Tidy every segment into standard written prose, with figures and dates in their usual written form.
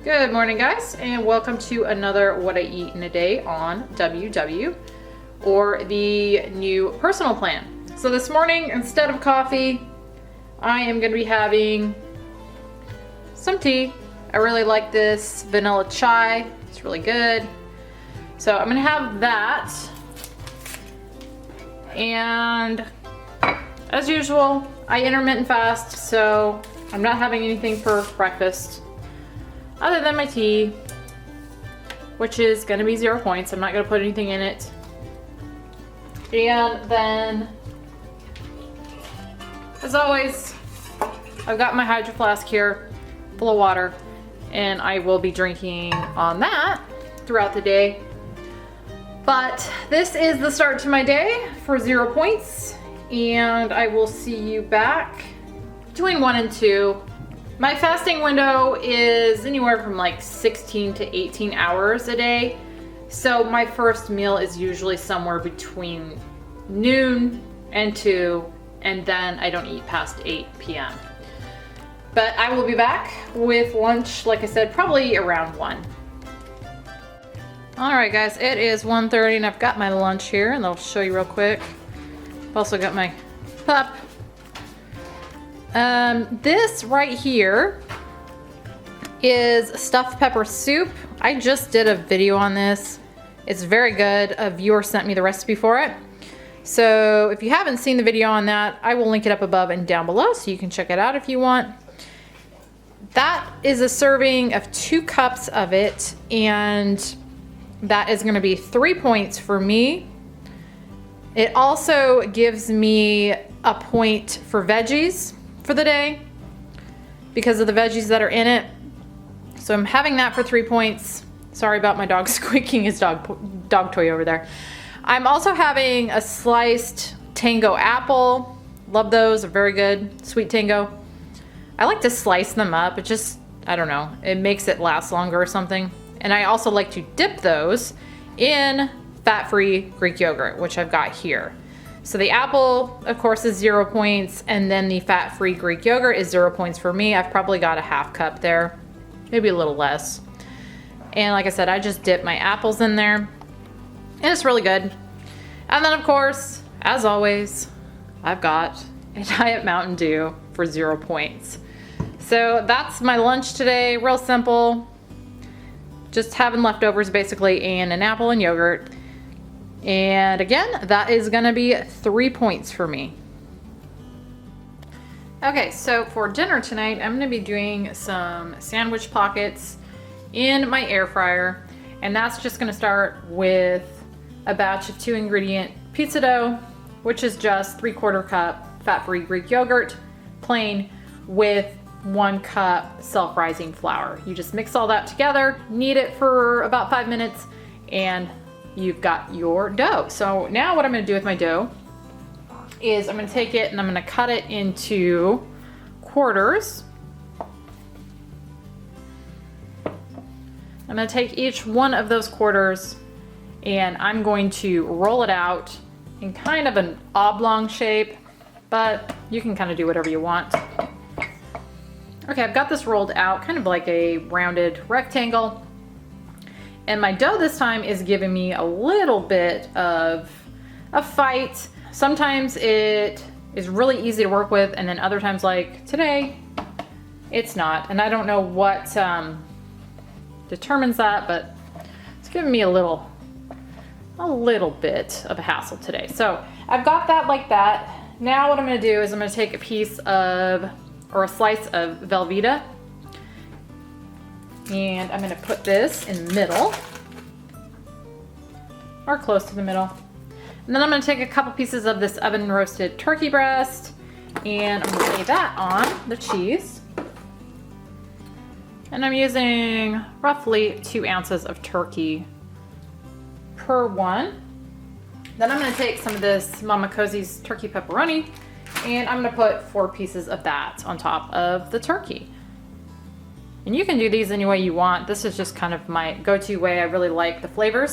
Good morning, guys, and welcome to another What I Eat in a Day on WW, or the new personal plan. So this morning, instead of coffee, I am going to be having some tea. I really like this vanilla chai. It's really good. So I'm going to have that. And as usual, I intermittent fast, so I'm not having anything for breakfast other than my tea, which is gonna be 0 points. I'm not gonna put anything in it. And then, as always, I've got my Hydro Flask here full of water, and I will be drinking on that throughout the day. But this is the start to my day for 0 points, and I will see you back between 1 and 2. My fasting window is anywhere from like 16 to 18 hours a day. So my first meal is usually somewhere between noon and 2, and then I don't eat past 8 p.m. But I will be back with lunch, like I said, probably around 1. All right, guys, it is 1:30 and I've got my lunch here, and I'll show you real quick. I've also got my pup. This right here is stuffed pepper soup. I just did a video on this. It's very good. A viewer sent me the recipe for it. So if you haven't seen the video on that, I will link it up above and down below so you can check it out if you want. That is a serving of 2 cups of it, and that is gonna be 3 points for me. It also gives me a point for veggies for the day because of the veggies that are in it. So I'm having that for 3 points. Sorry about my dog squeaking his dog toy over there. I'm also having a sliced tango apple. Love those, they're very good. Sweet tango. I like to slice them up. It just, I don't know, it makes it last longer or something. And I also like to dip those in fat-free Greek yogurt, which I've got here. So the apple, of course, is 0 points, and then the fat-free Greek yogurt is 0 points for me. I've probably got a half cup there, maybe a little less. And like I said, I just dip my apples in there, and it's really good. And then, of course, as always, I've got a Diet Mountain Dew for 0 points. So that's my lunch today, real simple. Just having leftovers basically, and an apple and yogurt. And again, that is gonna be 3 points for me. Okay, so for dinner tonight, I'm gonna be doing some sandwich pockets in my air fryer. And that's just gonna start with a batch of 2 ingredient pizza dough, which is just 3/4 cup fat-free Greek yogurt, plain, with 1 cup self-rising flour. You just mix all that together, knead it for about 5 minutes, and you've got your dough. So now what I'm gonna do with my dough is I'm gonna take it and I'm gonna cut it into quarters. I'm gonna take each one of those quarters and I'm going to roll it out in kind of an oblong shape, but you can kind of do whatever you want. Okay, I've got this rolled out, kind of like a rounded rectangle. And my dough this time is giving me a little bit of a fight. Sometimes it is really easy to work with, and then other times, like today, it's not. And I don't know what determines that, but it's giving me a little bit of a hassle today. So I've got that like that. Now what I'm gonna do is I'm gonna take a piece of, or a slice of Velveta, and I'm gonna put this in the middle, or close to the middle. And then I'm gonna take a couple pieces of this oven roasted turkey breast, and I'm gonna lay that on the cheese. And I'm using roughly 2 ounces of turkey per one. Then I'm gonna take some of this Mama Cozzi's turkey pepperoni, and I'm gonna put 4 pieces of that on top of the turkey. And you can do these any way you want. This is just kind of my go-to way. I really like the flavor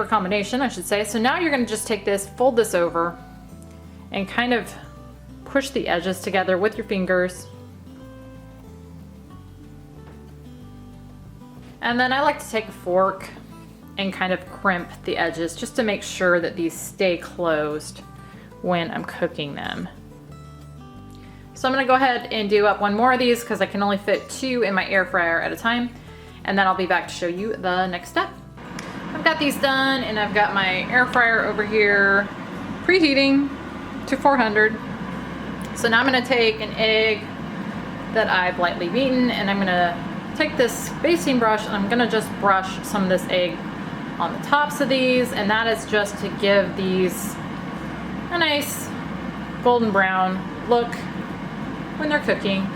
combination, I should say. So now you're gonna just take this, fold this over, and kind of push the edges together with your fingers. And then I like to take a fork and kind of crimp the edges just to make sure that these stay closed when I'm cooking them. So I'm gonna go ahead and do up one more of these because I can only fit 2 in my air fryer at a time. And then I'll be back to show you the next step. I've got these done and I've got my air fryer over here preheating to 400. So now I'm gonna take an egg that I've lightly beaten and I'm gonna take this basting brush and I'm gonna just brush some of this egg on the tops of these, and that is just to give these a nice golden brown look when they're cooking.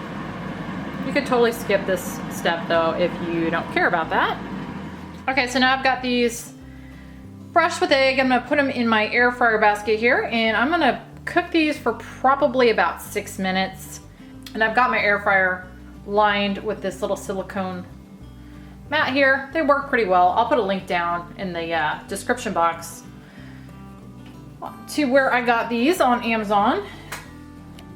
You could totally skip this step though if you don't care about that. Okay, so now I've got these brushed with egg. I'm gonna put them in my air fryer basket here and I'm gonna cook these for probably about 6 minutes. And I've got my air fryer lined with this little silicone mat here. They work pretty well. I'll put a link down in the description box to where I got these on Amazon.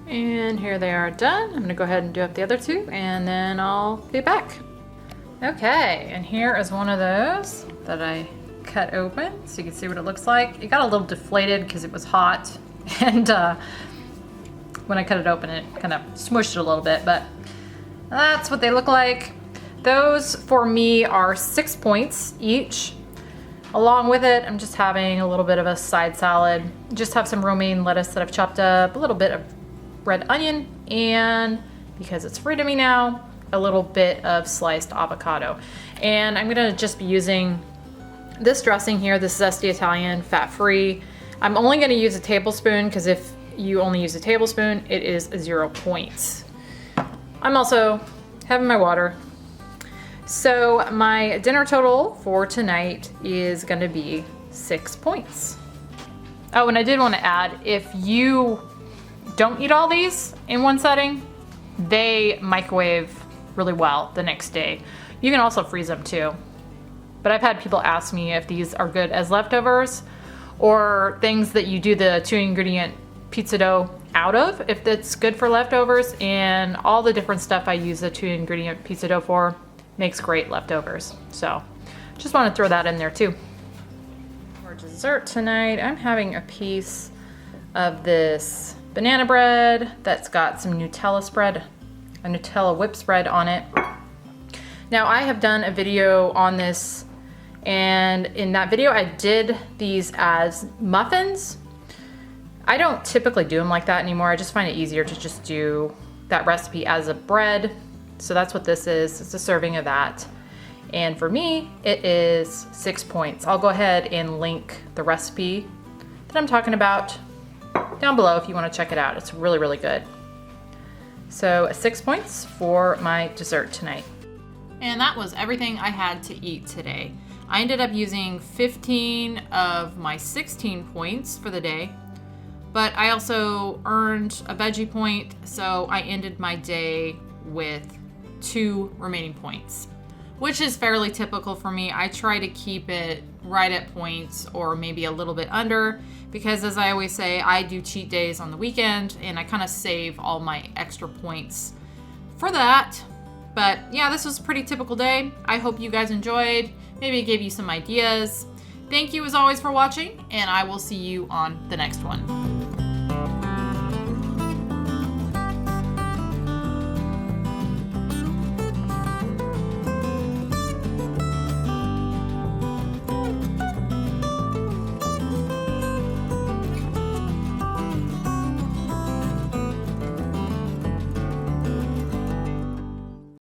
And here they are done. I'm gonna go ahead and do up the other 2 and then I'll be back. Okay, and here is one of those that I cut open so you can see what it looks like. It got a little deflated because it was hot and when I cut it open it kind of smushed it a little bit, but that's what they look like. Those for me are 6 points each. Along with it, I'm just having a little bit of a side salad. Just have some romaine lettuce that I've chopped up, a little bit of red onion, and because it's free to me now, a little bit of sliced avocado. And I'm gonna just be using this dressing here. This is Zesty Italian, fat-free. I'm only gonna use a tablespoon because if you only use a tablespoon, it is 0 points. I'm also having my water. So my dinner total for tonight is gonna be 6 points. Oh, and I did want to add, if you don't eat all these in one setting, they microwave really well the next day. You can also freeze them too. But I've had people ask me if these are good as leftovers or things that you do the 2-ingredient pizza dough out of, if that's good for leftovers, and all the different stuff I use the 2-ingredient pizza dough for makes great leftovers. So just want to throw that in there too. For dessert tonight, I'm having a piece of this banana bread that's got some Nutella spread, a Nutella whip spread on it. Now I have done a video on this, and in that video I did these as muffins. I don't typically do them like that anymore. I just find it easier to just do that recipe as a bread. So that's what this is. It's a serving of that. And for me, it is 6 points. I'll go ahead and link the recipe that I'm talking about down below if you want to check it out. It's really, really good. So 6 points for my dessert tonight. And that was everything I had to eat today. I ended up using 15 of my 16 points for the day. But I also earned a veggie point, so I ended my day with 2 remaining points, which is fairly typical for me. I try to keep it right at points or maybe a little bit under, because as I always say, I do cheat days on the weekend and I kind of save all my extra points for that. But yeah, this was a pretty typical day. I hope you guys enjoyed. Maybe it gave you some ideas. Thank you as always for watching, and I will see you on the next one.